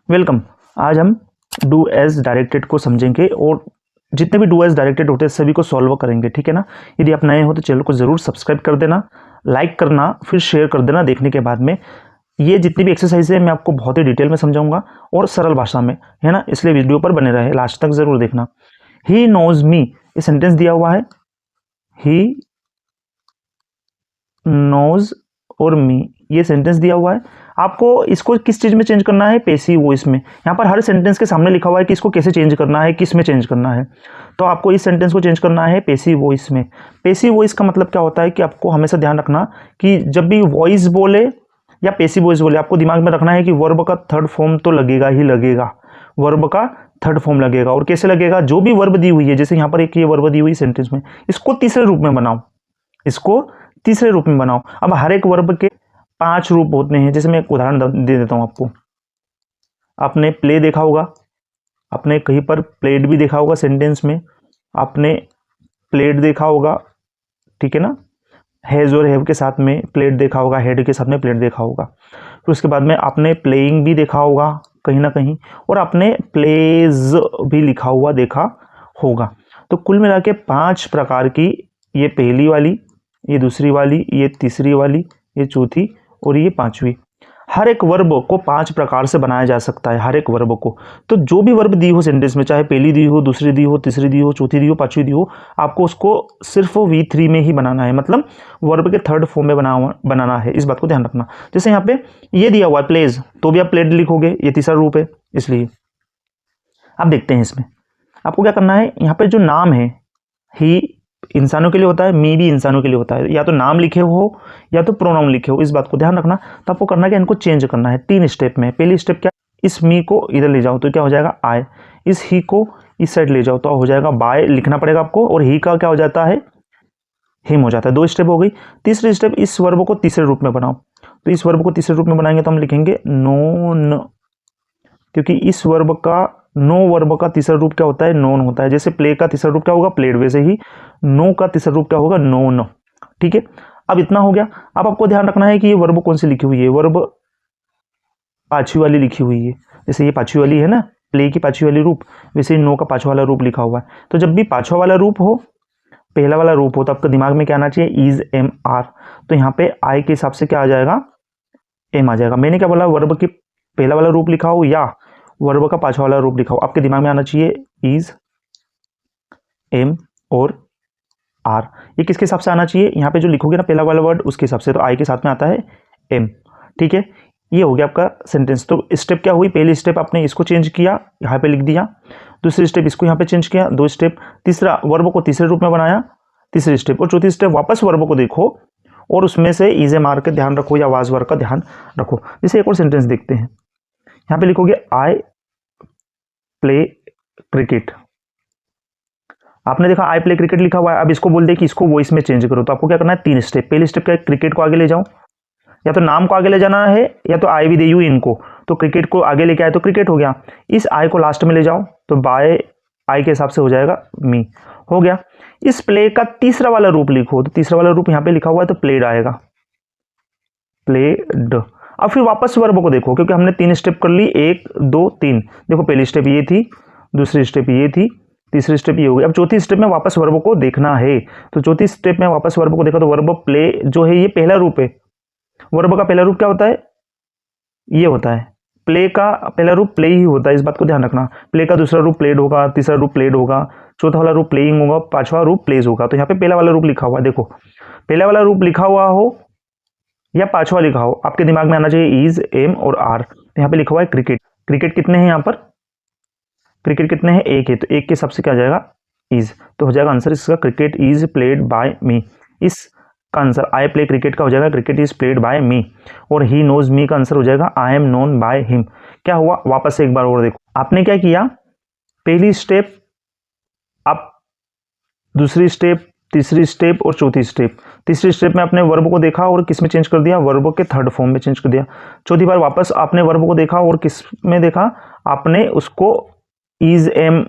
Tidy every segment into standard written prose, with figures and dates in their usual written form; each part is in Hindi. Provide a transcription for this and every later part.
वेलकम। आज हम डू एज डायरेक्टेड को समझेंगे और जितने भी डू एज डायरेक्टेड होते हैं सभी को सॉल्व करेंगे, ठीक है ना। यदि आप नए हो तो चैनल को ज़रूर सब्सक्राइब कर देना, लाइक करना, फिर शेयर कर देना देखने के बाद में। ये जितनी भी एक्सरसाइज है मैं आपको बहुत ही डिटेल में समझाऊंगा और सरल भाषा में, है ना, इसलिए वीडियो पर बने रहे, लास्ट तक ज़रूर देखना। ही नोज मी, ये सेंटेंस दिया हुआ है, ही नोज और मी, ये सेंटेंस दिया हुआ है। आपको इसको किस चीज़ में चेंज करना है? पैसिव वॉइस में। यहाँ पर हर सेंटेंस के सामने लिखा हुआ है कि इसको कैसे चेंज करना है, किस में चेंज करना है। तो आपको इस सेंटेंस को चेंज करना है पैसिव वॉइस में। पैसिव वॉइस का मतलब क्या होता है कि आपको हमेशा ध्यान रखना कि जब भी वॉइस बोले या पैसिव वॉइस बोले, आपको दिमाग में रखना है कि वर्ब का थर्ड फॉर्म तो लगेगा ही लगेगा, वर्ब का थर्ड फॉर्म लगेगा। और कैसे लगेगा? जो भी वर्ब दी हुई है, जैसे यहाँ पर एक ये वर्ब दी हुई सेंटेंस में, इसको तीसरे रूप में बनाओ, इसको तीसरे रूप में बनाओ। अब हर एक वर्ब के 5 रूप होते हैं। जैसे मैं एक उदाहरण दे देता हूं आपको। आपने प्ले देखा होगा, आपने कहीं पर प्लेड भी देखा होगा सेंटेंस में, आपने प्लेड देखा होगा, ठीक है ना। हैज और हैव के साथ में प्लेड देखा होगा, हेड के साथ में प्लेड देखा होगा। फिर उसके बाद में आपने प्लेइंग भी देखा होगा कहीं ना कहीं, और आपने प्लेज भी लिखा हुआ देखा होगा। तो कुल मिला के 5 प्रकार की, ये पहली वाली, ये दूसरी वाली, ये तीसरी वाली, ये चौथी और ये 5वीं। हर एक वर्ब को 5 प्रकार से बनाया जा सकता है, हर एक वर्ब को। तो जो भी वर्ब दी हो सेंटेंस में, चाहे पहली दी हो, दूसरी दी हो, तीसरी दी हो, चौथी दी हो, 5वीं दी हो, आपको उसको सिर्फ V3 में ही बनाना है, मतलब वर्ब के थर्ड फॉर्म में बनाना है। इस बात को ध्यान रखना। जैसे यहाँ पे ये दिया हुआ है प्लेज, तो भी आप प्लेड लिखोगे, ये तीसरा रूप है इसलिए। आप देखते हैं इसमें आपको क्या करना है। यहाँ पे जो नाम है, ही इंसानों के लिए होता है, मी भी इंसानों के लिए होता है। या तो नाम लिखे हो या तो प्रोनाउन लिखे हो, इस बात को ध्यान रखना। तो आपको करना क्या, इनको चेंज करना है 3 स्टेप में। पहली स्टेप क्या, इस मी को इधर ले जाओ तो क्या हो जाएगा आई, इस ही को इस साइड ले जाओ तो हो जाएगा बाय, लिखना पड़ेगा आपको। और ही का क्या हो जाता है, हिम हो जाता है। 2 स्टेप हो गई। तीसरी स्टेप, इस वर्ब को तीसरे रूप में बनाओ। तो इस वर्ब को तीसरे रूप में बनाएंगे तो हम लिखेंगे नोन, क्योंकि इस वर्ब का, नो वर्ब का तीसरा रूप क्या होता है, नोन होता है। जैसे प्ले का तीसरा रूप क्या होगा, प्लेड, वैसे ही नो का तीसरा रूप क्या होगा, नोन, ठीक है। अब इतना हो गया। अब आपको ध्यान रखना है कि ये वर्ब कौन सी लिखी हुई है, वर्ब 5वीं वाली लिखी हुई है। जैसे ये 5वीं वाली है ना, प्ले की 5वीं वाली रूप, वैसे ही नो का 5वां वाला रूप लिखा हुआ है। तो जब भी 5वां वाला रूप हो, पहला वाला रूप हो, तो आपके दिमाग में क्या आना चाहिए, इज, एम, आर। तो यहाँ पे आई के हिसाब से क्या आ जाएगा, एम आ जाएगा। मैंने क्या बोला, वर्ब की पहला वाला रूप लिखा हो या वर्ब का 5वां वाला रूप लिखा हो, आपके दिमाग में आना चाहिए इज, एम और आर। ये किसके हिसाब से आना चाहिए, यहाँ पे जो लिखोगे ना पहला वाला वर्ड, उसके हिसाब से। तो आई के साथ में आता है एम, ठीक है। ये हो गया आपका सेंटेंस। तो स्टेप क्या हुई, पहली स्टेप आपने इसको चेंज किया, यहाँ पे लिख दिया। दूसरी स्टेप इसको यहाँ पे चेंज किया, 2 स्टेप। तीसरा, वर्ब को तीसरे रूप में बनाया, तीसरी स्टेप। और चौथी स्टेप, वापस वर्ब को देखो और उसमें से इज, एम, आर का ध्यान रखो या वाज वर्ब का ध्यान रखो। जैसे एक और सेंटेंस देखते हैं। यहाँ पे लिखोगे आई प्ले क्रिकेट। आपने देखा आई प्ले क्रिकेट लिखा हुआ है। अब इसको बोल दे कि इसको वॉइस में चेंज करो, तो आपको क्या करना है, 3 स्टेप। पहली स्टेप क्या है, क्रिकेट को आगे ले जाओ, या तो नाम को आगे ले जाना है या तो आई भी दे यू इनको। तो क्रिकेट को आगे लेके आए तो क्रिकेट हो गया। इस आई को लास्ट में ले जाओ तो बाय आई के हिसाब से हो जाएगा मी, हो गया। इस प्ले का तीसरा वाला रूप लिखो, तो तीसरा वाला रूप यहाँ पे लिखा हुआ है तो प्लेड आएगा, प्लेड। अब फिर वापस वर्ब को देखो, क्योंकि हमने 3 स्टेप कर ली, 1 2 3। देखो पहली स्टेप ये थी, दूसरी स्टेप ये थी, तीसरी स्टेप ये हो गई। अब चौथी स्टेप में वापस वर्ब को देखना है। तो चौथी स्टेप में वापस वर्ब को देखा तो वर्ब प्ले जो है ये पहला रूप है। वर्ब का पहला रूप क्या होता है, ये होता है। प्ले का पहला रूप प्ले ही होता है, इस बात को ध्यान रखना। प्ले का दूसरा रूप प्लेड होगा, तीसरा रूप प्लेड होगा, चौथा वाला रूप प्लेइंग होगा, 5वां रूप प्लेज होगा। तो यहाँ पे पहला वाला रूप लिखा हुआ है, देखो पहला वाला रूप लिखा हुआ हो या 5वां लिखा हो, आपके दिमाग में आना चाहिए इज, एम और आर। यहाँ पे लिखा हुआ है क्रिकेट। क्रिकेट कितने हैं यहाँ पर, क्रिकेट कितने हैं, 1 है। तो 1 के हिसाब से क्या आ जाएगा, इज। तो हो जाएगा आंसर इसका, क्रिकेट इज प्लेड बाय मी। इस का आंसर आई प्ले क्रिकेट का हो जाएगा क्रिकेट इज प्लेड बाय मी। और ही नोज मी का आंसर हो जाएगा I am known by him. क्या हुआ, वापस से एक बार और देखो। आपने क्या किया, पहली स्टेप, आप दूसरी स्टेप, तीसरी स्टेप और चौथी स्टेप। तीसरी स्टेप में आपने वर्ब को देखा और किस में चेंज कर दिया, वर्ब के थर्ड फॉर्म में चेंज कर दिया। चौथी बार वापस आपने वर्ब को देखा और किस में देखा, आपने उसको इज, एम,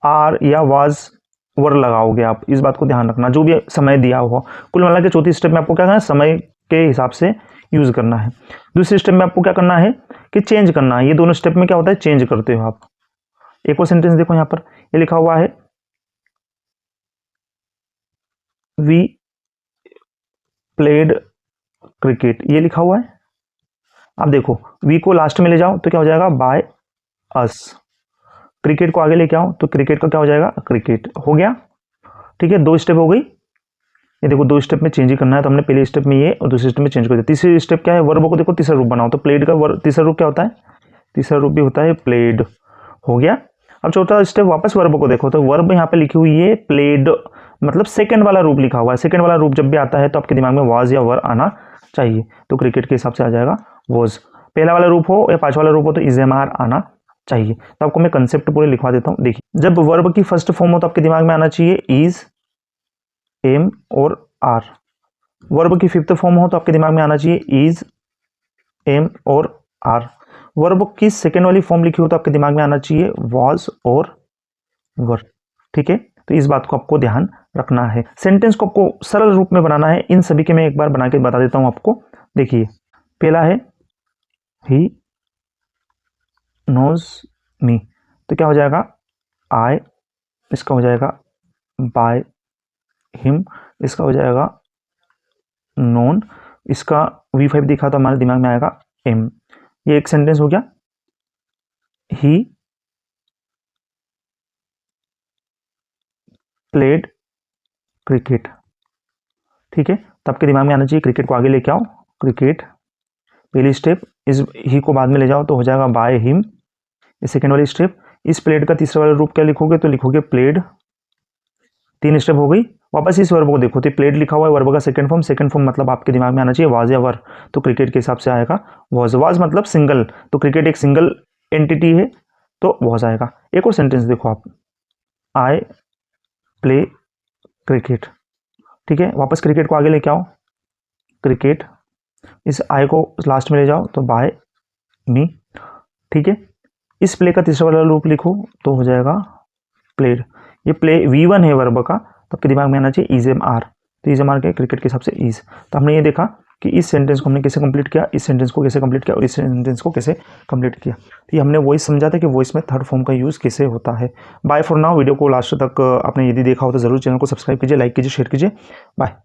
आर या वाज वर्ड लगाओगे आप। इस बात को ध्यान रखना, जो भी समय दिया हुआ। कुल मिला के चौथी स्टेप में आपको क्या करना है, समय के हिसाब से यूज करना है। दूसरी स्टेप में आपको क्या करना है कि चेंज करना है। ये दोनों स्टेप में क्या होता है, चेंज करते हो आप। एक और सेंटेंस देखो यहाँ पर, ये लिखा हुआ है वी प्लेड क्रिकेट, ये लिखा हुआ है। अब देखो वी को लास्ट में ले जाओ तो क्या हो जाएगा, बाय अस। क्रिकेट को आगे लेके आओ तो क्रिकेट का क्या हो जाएगा, क्रिकेट हो गया। ठीक है, 2 स्टेप हो गई। ये देखो 2 स्टेप में चेंज ही करना है, तो हमने पहले स्टेप में ये और दूसरे स्टेप में चेंज कर दिया। तीसरी स्टेप क्या है, वर्ब को देखो तीसरा रूप बनाओ, तो प्लेड का तीसरा रूप क्या होता है, तीसरा रूप भी होता है प्लेड, हो गया। अब चौथा स्टेप वापस वर्ब को देखो, तो वर्ब यहाँ पे लिखी हुई है प्लेड, मतलब सेकंड वाला रूप लिखा हुआ है। सेकंड वाला रूप जब भी आता है तो आपके दिमाग में वाज या वर आना चाहिए, तो क्रिकेट के हिसाब से आ जाएगा वाज। पहला वाला रूप हो या 5 वाला रूप हो तो इज़ेमार आना चाहिए। तो आपको मैं कंसेप्ट पूरे लिखवा देता हूँ। देखिए, जब वर्ब की फर्स्ट फॉर्म हो तो आपके दिमाग में आना चाहिए इज, एम और आर। वर्ब की फिफ्थ फॉर्म हो तो आपके दिमाग में आना चाहिए इज, एम और आर। वर्ब की सेकेंड वाली फॉर्म लिखी हो तो आपके दिमाग में आना चाहिए वाज और वर। ठीक है, तो इस बात को आपको ध्यान रखना है। सेंटेंस को आपको सरल रूप में बनाना है। इन सभी के मैं एक बार बना के बता देता हूं आपको। देखिए, पहला है ही नोज मी, तो क्या हो जाएगा, आई, इसका हो जाएगा बाय हिम, इसका हो जाएगा नोन, इसका V5 दिखा तो हमारे दिमाग में आएगा एम। ये एक सेंटेंस हो गया, ही प्लेड क्रिकेट। ठीक है, तो आपके दिमाग में आना चाहिए क्रिकेट को आगे लेके आओ, क्रिकेट पहली स्टेप, इस ही को बाद में ले जाओ तो हो जाएगा बाय हिम। इस सेकेंड वाली स्टेप, इस प्लेड का तीसरा वाला रूप क्या लिखोगे, तो लिखोगे प्लेड। 3 स्टेप हो गई। वापस इस वर्ब को देखो, तो प्लेड लिखा हुआ है, वर्ब का सेकंड फॉर्म मतलब आपके दिमाग में आना चाहिए वाज या वर, तो क्रिकेट के हिसाब से आएगा वाज। वाज मतलब सिंगल, तो क्रिकेट एक सिंगल एंटिटी है तो वाज आएगा। एक और सेंटेंस देखो आप, आई प्ले क्रिकेट। ठीक है, वापस क्रिकेट को आगे लेके आओ, क्रिकेट, इस आई को लास्ट में ले जाओ तो बाय मी। ठीक है, इस प्ले का तीसरा वाला रूप लिखो तो हो जाएगा प्लेड। ये प्ले V1 है वर्ब का, तो आपके दिमाग में आना चाहिए इज एम आर, तो इज एम आर के क्रिकेट के हिसाब से इज। तो हमने ये देखा कि इस सेंटेंस को हमने कैसे कंप्लीट किया, इस सेंटेंस को कैसे कंप्लीट किया और इस सेंटेंस को कैसे कंप्लीट किया। तो ये हमने वॉइस समझा था कि वॉइस में थर्ड फॉर्म का यूज़ कैसे होता है। Bye for now. वीडियो को लास्ट तक आपने यदि देखा हो तो ज़रूर चैनल को सब्सक्राइब कीजिए, लाइक कीजिए, शेयर कीजिए। बाय।